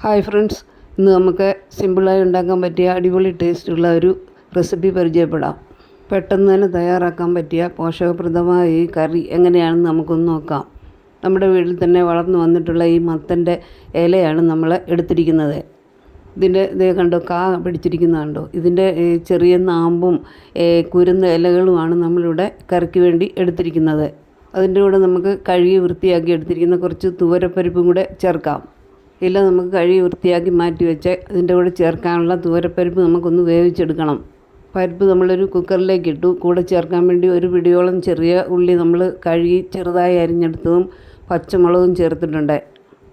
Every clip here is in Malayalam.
ഹായ് ഫ്രണ്ട്സ്, ഇന്ന് നമുക്ക് സിമ്പിളായി ഉണ്ടാക്കാൻ പറ്റിയ അടിപൊളി ടേസ്റ്റുള്ള ഒരു റെസിപ്പി പരിചയപ്പെടാം. പെട്ടെന്ന് തന്നെ തയ്യാറാക്കാൻ പറ്റിയ പോഷകപ്രദമായ ഈ കറി എങ്ങനെയാണെന്ന് നമുക്കൊന്ന് നോക്കാം. നമ്മുടെ വീട്ടിൽ തന്നെ വളർന്നു വന്നിട്ടുള്ള ഈ മത്തൻ്റെ ഇലയാണ് നമ്മൾ എടുത്തിരിക്കുന്നത്. ഇതിൻ്റെ ഇതേ കണ്ടോ, കാ പിടിച്ചിരിക്കുന്നത് കണ്ടോ. ഇതിൻ്റെ ചെറിയ നാമ്പും കുരുന്ന ഇലകളുമാണ് നമ്മളിവിടെ കറിക്ക് വേണ്ടി എടുത്തിരിക്കുന്നത്. അതിൻ്റെ കൂടെ നമുക്ക് കഴുകി വൃത്തിയാക്കി എടുത്തിരിക്കുന്ന കുറച്ച് തുവരപ്പരിപ്പും കൂടെ ചേർക്കാം. ഇല നമുക്ക് കഴുകി വൃത്തിയാക്കി മാറ്റി വെച്ച് അതിൻ്റെ കൂടെ ചേർക്കാനുള്ള തുവരപ്പരിപ്പ് നമുക്കൊന്ന് വേവിച്ചെടുക്കണം. പരിപ്പ് നമ്മളൊരു കുക്കറിലേക്ക് ഇട്ടു. കൂടെ ചേർക്കാൻ വേണ്ടി ഒരു പിടിയോളം ചെറിയ ഉള്ളി നമ്മൾ കഴുകി ചെറുതായി അരിഞ്ഞെടുത്തതും പച്ചമുളകും ചേർത്തിട്ടുണ്ട്.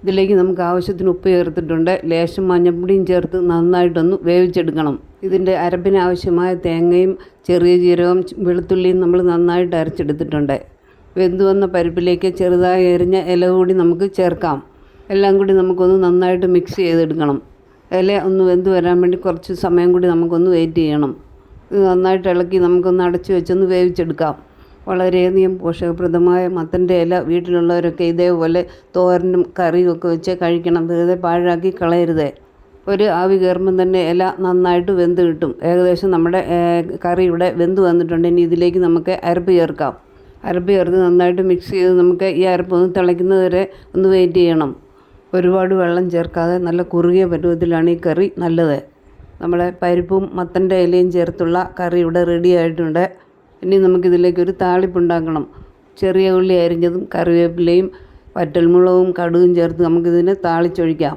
ഇതിലേക്ക് നമുക്ക് ആവശ്യത്തിന് ഉപ്പ് ചേർത്തിട്ടുണ്ട്. ലേശം മഞ്ഞൾപ്പൊടിയും ചേർത്ത് നന്നായിട്ടൊന്ന് വേവിച്ചെടുക്കണം. ഇതിൻ്റെ അരപ്പിന് ആവശ്യമായ തേങ്ങയും ചെറിയ ജീരകവും വെളുത്തുള്ളിയും നമ്മൾ നന്നായിട്ട് അരച്ചെടുത്തിട്ടുണ്ട്. വെന്തു വന്ന പരിപ്പിലേക്ക് ചെറുതായി അരിഞ്ഞ ഇല കൂടി നമുക്ക് ചേർക്കാം. എല്ലാം കൂടി നമുക്കൊന്ന് നന്നായിട്ട് മിക്സ് ചെയ്തെടുക്കണം. ഇല ഒന്ന് വെന്ത് വരാൻ വേണ്ടി കുറച്ച് സമയം കൂടി നമുക്കൊന്ന് വെയിറ്റ് ചെയ്യണം. ഇത് നന്നായിട്ട് ഇളക്കി നമുക്കൊന്ന് അടച്ചു വെച്ചൊന്ന് വേവിച്ചെടുക്കാം. വളരെയധികം പോഷകപ്രദമായ മത്തൻ്റെ ഇല വീട്ടിലുള്ളവരൊക്കെ ഇതേപോലെ തോരനും കറിയും ഒക്കെ വെച്ച് കഴിക്കണം. വെറുതെ പാഴാക്കി കളയരുത്. ഒരു ആവി കയറുമ്പം തന്നെ ഇല നന്നായിട്ട് വെന്ത് കിട്ടും. ഏകദേശം നമ്മുടെ കറി ഇവിടെ വെന്ത് വന്നിട്ടുണ്ട്. ഇനി ഇതിലേക്ക് നമുക്ക് അരപ്പ് ചേർക്കാം. അരപ്പ് ചേർത്ത് നന്നായിട്ട് മിക്സ് ചെയ്ത് നമുക്ക് ഈ അരപ്പ് ഒന്ന് തിളയ്ക്കുന്നത് വരെ ഒന്ന് വെയിറ്റ് ചെയ്യണം. ഒരുപാട് വെള്ളം ചേർക്കാതെ നല്ല കുറുകിയ പരുവത്തിലാണ് ഈ കറി നല്ലത്. നമ്മുടെ പരിപ്പും മത്തൻ്റെ ഇലയും ചേർത്തുള്ള കറി ഇവിടെ റെഡി ആയിട്ടുണ്ട്. ഇനി നമുക്കിതിലേക്കൊരു താളിപ്പുണ്ടാക്കണം. ചെറിയ ഉള്ളി അരിഞ്ഞതും കറിവേപ്പിലയും വറ്റൽമുളകും കടുകും ചേർത്ത് നമുക്കിതിനെ താളിച്ചൊഴിക്കാം.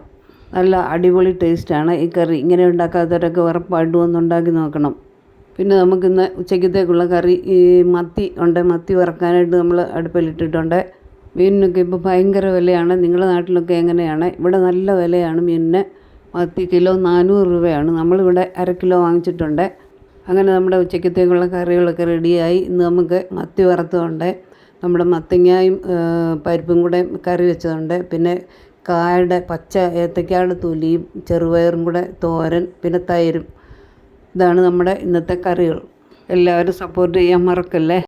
നല്ല അടിപൊളി ടേസ്റ്റാണ് ഈ കറി. ഇങ്ങനെ ഉണ്ടാക്കാത്തവരൊക്കെ ഉറപ്പായിട്ടും ഒന്നുണ്ടാക്കി നോക്കണം. പിന്നെ നമുക്കിന്ന് ഉച്ചയ്ക്കത്തേക്കുള്ള കറി മത്തി ഉണ്ട്. മത്തി വറക്കാനായിട്ട് നമ്മൾ അടുപ്പിലിട്ടിട്ടുണ്ട്. മീനിനൊക്കെ ഇപ്പോൾ ഭയങ്കര വിലയാണ്. നിങ്ങളുടെ നാട്ടിലൊക്കെ എങ്ങനെയാണ്? ഇവിടെ നല്ല വിലയാണ് മീനിന്. മത്തി കിലോ 400 രൂപയാണ്. നമ്മളിവിടെ 1/2 കിലോ വാങ്ങിച്ചിട്ടുണ്ട്. അങ്ങനെ നമ്മുടെ ഉച്ചയ്ക്കത്തേക്കുള്ള കറികളൊക്കെ റെഡിയായി. ഇന്ന് നമുക്ക് മത്തി വറുത്തതുണ്ട്. നമ്മുടെ മത്തങ്ങയും പരിപ്പും കൂടെ കറി വെച്ചതുണ്ട്. പിന്നെ കായുടെ പച്ച ഏത്തക്കായുടെ തൊലിയും ചെറുപയറും കൂടെ തോരൻ, പിന്നെ തൈരും. ഇതാണ് നമ്മുടെ ഇന്നത്തെ കറികൾ. എല്ലാവരും സപ്പോർട്ട് ചെയ്യാൻ മറക്കല്ലേ.